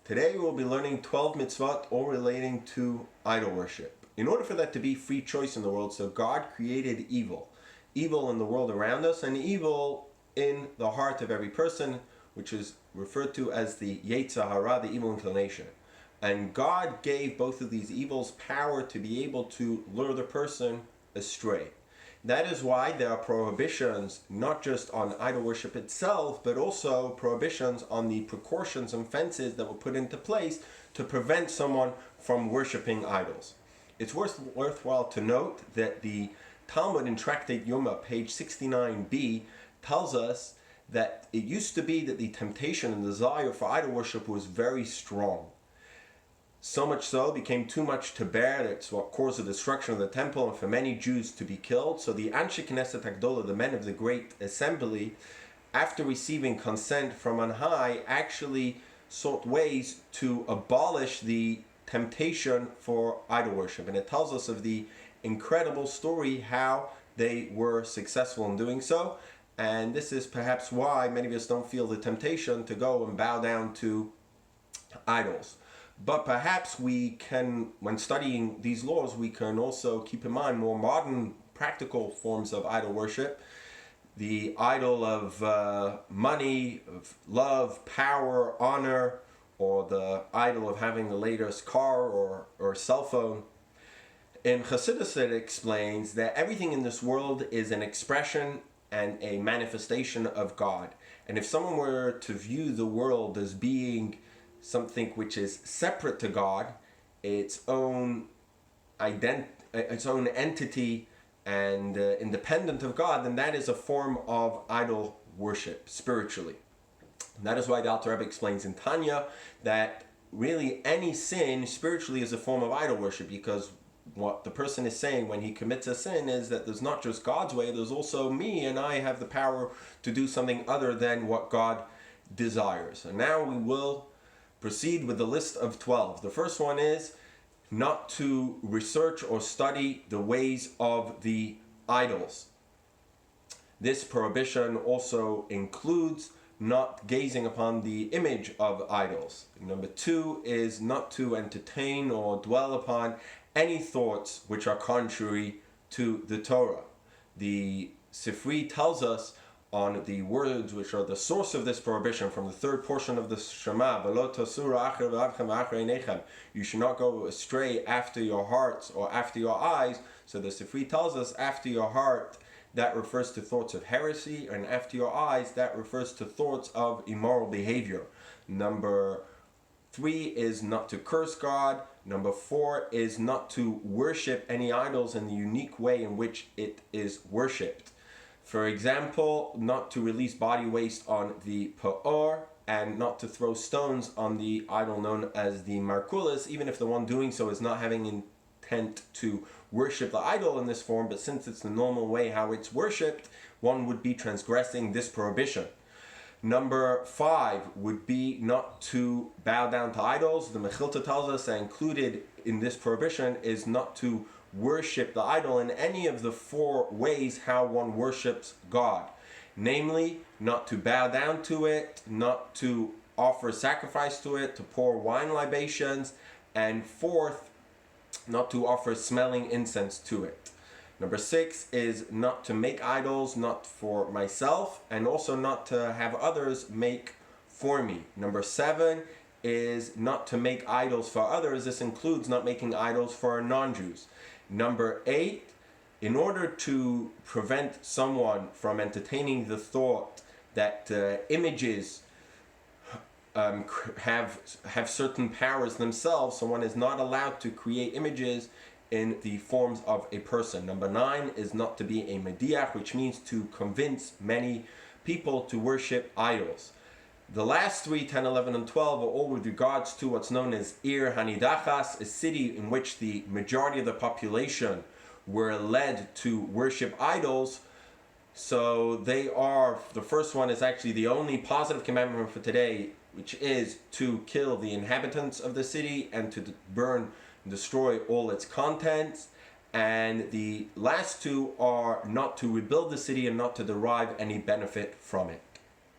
Today we will be learning 12 mitzvot, all relating to idol worship. In order for that to be free choice in the world, so God created evil. Evil in the world around us and evil in the heart of every person, which is referred to as the Yetzer Hara, the evil inclination. And God gave both of these evils power to be able to lure the person astray. That is why there are prohibitions not just on idol worship itself, but also prohibitions on the precautions and fences that were put into place to prevent someone from worshiping idols. It's worthwhile to note that the Talmud in Tractate Yoma, page 69b, tells us that it used to be that the temptation and desire for idol worship was very strong. So much so, it became too much to bear. That's what caused the destruction of the temple and for many Jews to be killed. So the Anshe Knesset Hagdolah, the men of the Great Assembly, after receiving consent from on high, actually sought ways to abolish the temptation for idol worship. And it tells us of the incredible story how they were successful in doing so. And this is perhaps why many of us don't feel the temptation to go and bow down to idols. But perhaps we can, when studying these laws, we can also keep in mind more modern practical forms of idol worship. The idol of money, of love, power, honor, or the idol of having the latest car or cell phone. In Chassidus it explains that everything in this world is an expression and a manifestation of God. And if someone were to view the world as being something which is separate to God, its own entity and independent of God, then that is a form of idol worship spiritually. And that is why the Alter Rebbe explains in Tanya that really any sin spiritually is a form of idol worship, because what the person is saying when he commits a sin is that there's not just God's way, there's also me, and I have the power to do something other than what God desires. And now we will proceed with the list of 12. The first one is not to research or study the ways of the idols. This prohibition also includes not gazing upon the image of idols. Number 2 is not to entertain or dwell upon any thoughts which are contrary to the Torah. The Sifri tells us on the words which are the source of this prohibition from the third portion of the Shema, you should not go astray after your hearts or after your eyes. So the Sifri tells us after your heart, that refers to thoughts of heresy, and after your eyes, that refers to thoughts of immoral behavior. Number 3 is not to curse God. Number 4 is not to worship any idols in the unique way in which it is worshipped. For example, not to release body waste on the Pa'or, and not to throw stones on the idol known as the Markulis, even if the one doing so is not having intent to worship the idol in this form, but since it's the normal way how it's worshipped, one would be transgressing this prohibition. Number 5 would be not to bow down to idols. The Mechilta tells us that included in this prohibition is not to worship the idol in any of the 4 ways how one worships God. Namely, not to bow down to it, not to offer sacrifice to it, to pour wine libations, and 4th, not to offer smelling incense to it. Number 6 is not to make idols, not for myself, and also not to have others make for me. Number 7 is not to make idols for others. This includes not making idols for non-Jews. Number 8, in order to prevent someone from entertaining the thought that images have certain powers themselves, so one is not allowed to create images in the forms of a person. Number 9 is not to be a mediach, which means to convince many people to worship idols. The last 3, 10, 11, and 12 are all with regards to what's known as Ir Hanidachas, a city in which the majority of the population were led to worship idols. So they are, the first one is actually the only positive commandment for today, which is to kill the inhabitants of the city and to burn and destroy all its contents. And the last 2 are not to rebuild the city and not to derive any benefit from it.